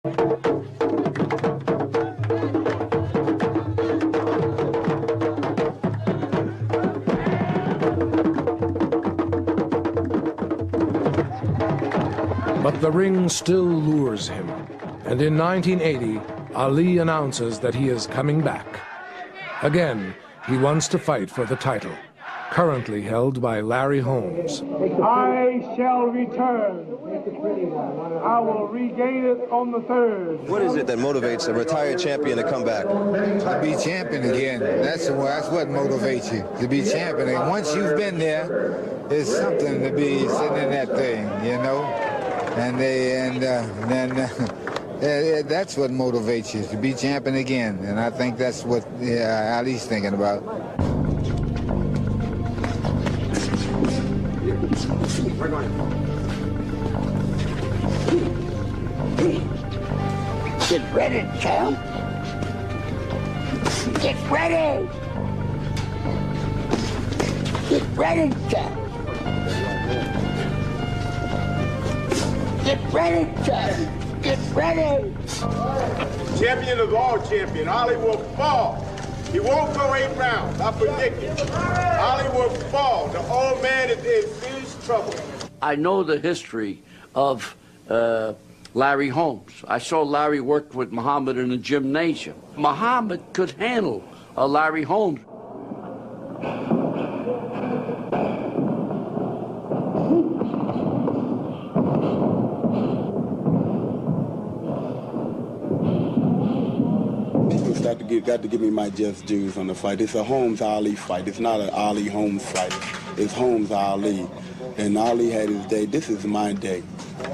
But the ring still lures him, and in 1980, Ali announces that he is coming back. Again, he wants to fight for the title, currently held by Larry Holmes. I shall return. I will regain it on the 3rd. What is it that motivates a retired champion to come back? To be champion again. That's what motivates you, to be champion. And once you've been there, it's something to be sitting in that thing, you know? And that's what motivates you, to be champion again. And I think that's what Ali's thinking about. Get ready, champ. Get ready. Get ready, champ. Get ready, champ. Get ready. Champion of all champions, Ali will fall. He won't go 8 rounds. I predict it. Ali will fall. The old man is in serious trouble. I know the history of Larry Holmes. I saw Larry work with Muhammad in a gymnasium. Muhammad could handle a Larry Holmes. Got to give me my just dues on the fight. It's a Holmes-Ali fight. It's not an Ali-Holmes fight. It's Holmes-Ali. And Ali had his day. This is my day.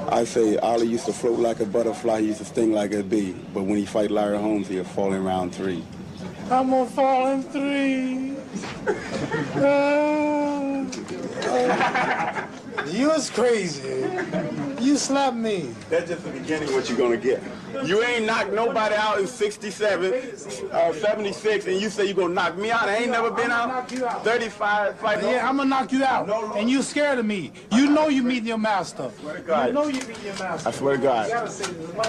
I say Ali used to float like a butterfly. He used to sting like a bee. But when he fight Larry Holmes, he'll fall in round 3. I'm gonna fall in 3. You was crazy. You slapped me. That's just the beginning of what you're gonna get. You ain't knocked nobody out in 67, 76, and you say you're gonna knock me out. I ain't never been out 35 fights. Yeah, I'm gonna knock you out. And you scared of me. You know you meeting your master. You know you meeting your master. I swear to God.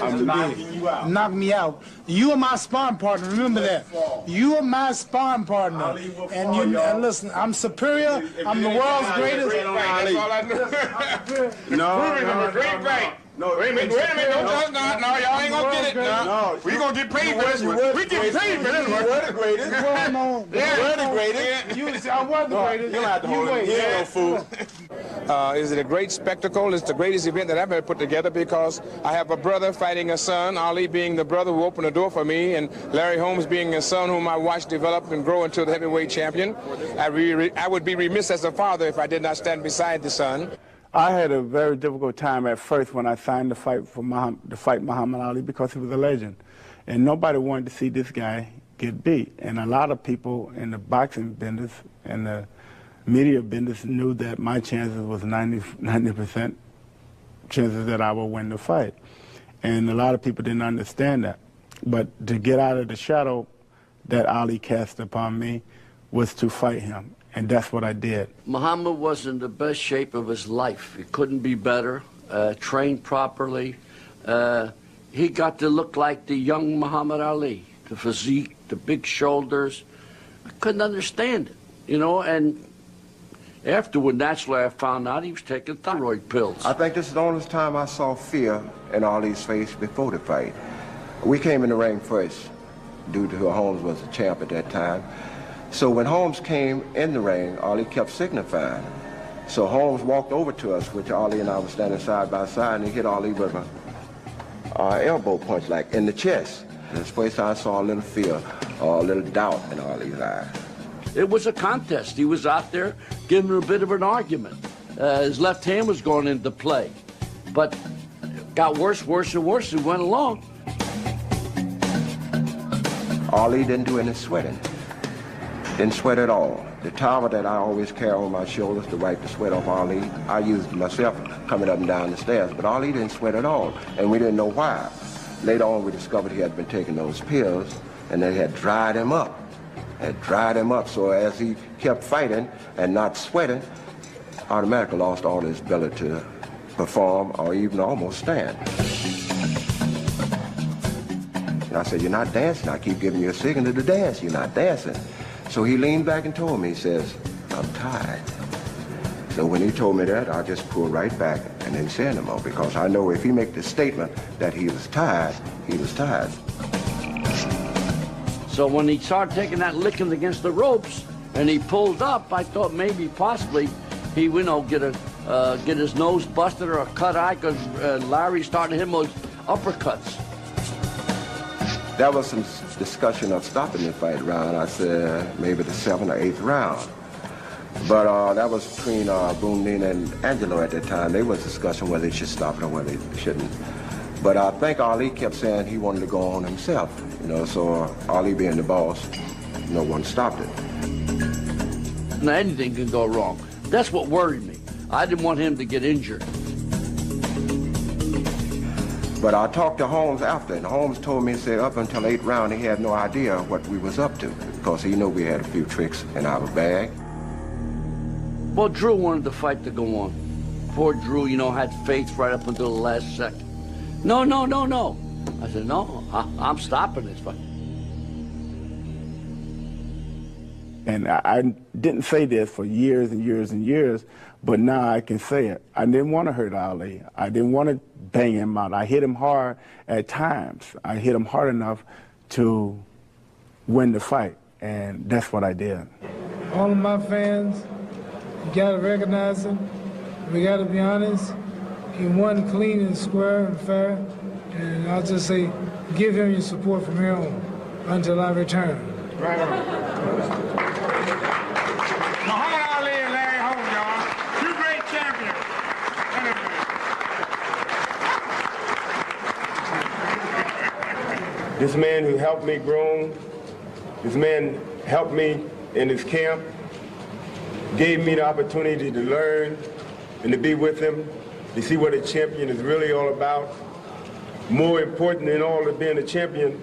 I'm knocking you out. Knock me out. You are my sparring partner. Remember that. You are my sparring partner. And listen, I'm superior. I'm the world's greatest. That's all I know. No, great fight. No, wait a minute, no, y'all ain't gonna get it. No, we gonna get paid for this one. We get paid for this one. You were the greatest. You were the greatest. I was the greatest. You don't have to hold it. You ain't no fool. Is it a great spectacle? It's the greatest event that I've ever put together because I have a brother fighting a son, Ali being the brother who opened the door for me, and Larry Holmes being a son whom I watched develop and grow into the heavyweight champion. I would be remiss as a father if I did not stand beside the son. I had a very difficult time at first when I signed to fight Muhammad Ali because he was a legend. And nobody wanted to see this guy get beat. And a lot of people in the boxing business and the media business knew that my chances was 90% chances that I would win the fight. And a lot of people didn't understand that. But to get out of the shadow that Ali cast upon me was to fight him. And that's what I did. Muhammad was in the best shape of his life. He couldn't be better, trained properly. He got to look like the young Muhammad Ali, the physique, the big shoulders. I couldn't understand it, you know, and afterward, naturally, I found out he was taking thyroid pills. I think this is the only time I saw fear in Ali's face before the fight. We came in the ring first, due to Holmes was the champ at that time. So when Holmes came in the ring, Ali kept signifying. So Holmes walked over to us, which Ali and I were standing side by side, and he hit Ali with an elbow punch, like in the chest. This first time I saw a little fear, or a little doubt in Ali's eyes. It was a contest. He was out there giving a bit of an argument. His left hand was going into play, but it got worse, worse, and worse as it went along. Ali didn't do any sweating. Didn't sweat at all. The towel that I always carry on my shoulders to wipe the sweat off Ali, I used myself coming up and down the stairs, but Ali didn't sweat at all, and we didn't know why. Later on, we discovered he had been taking those pills, and they had dried him up. So as he kept fighting and not sweating, automatically lost all his ability to perform or even almost stand. And I said, you're not dancing. I keep giving you a signal to dance. You're not dancing. So he leaned back and told me, he says, I'm tired. So when he told me that, I just pulled right back and didn't say no more, because I know if he make the statement that he was tired, he was tired. So when he started taking that licking against the ropes and he pulled up, I thought maybe possibly he, you know, get his nose busted or a cut eye, because Larry started him with uppercuts. There was some discussion of stopping the fight round. I said maybe the 7th or 8th round. But that was between Boone, Nina, and Angelo at that time. They was discussing whether they should stop it or whether they shouldn't. But I think Ali kept saying he wanted to go on himself, you know, so Ali being the boss, no one stopped it. Now, anything can go wrong. That's what worried me. I didn't want him to get injured. But I talked to Holmes after, and Holmes told me, say, up until 8th round, he had no idea what we was up to, because he knew we had a few tricks in our bag. Well, Drew wanted the fight to go on. Poor Drew, you know, had faith right up until the last second. No, no, no, no. I said, no, I'm stopping this fight. And I didn't say this for years and years and years, but now I can say it. I didn't want to hurt Ali. I didn't want to bang him out. I hit him hard at times. I hit him hard enough to win the fight, and that's what I did. All of my fans, you gotta recognize him. We gotta be honest. He won clean and square and fair. And I'll just say, give him your support from here on until I return. Right on. Muhammad Ali and Larry Holmes, y'all. Two great champions. This man who helped me grow, this man helped me in his camp, gave me the opportunity to learn and to be with him, to see what a champion is really all about. More important than all of being a champion,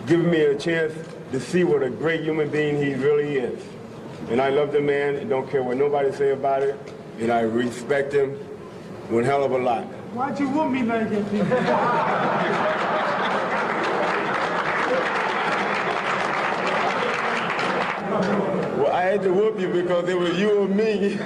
giving me a chance to see what a great human being he really is. And I love the man, and don't care what nobody say about it, and I respect him one hell of a lot. Why'd you whoop me like that, people? Well, I had to whoop you because it was you or me.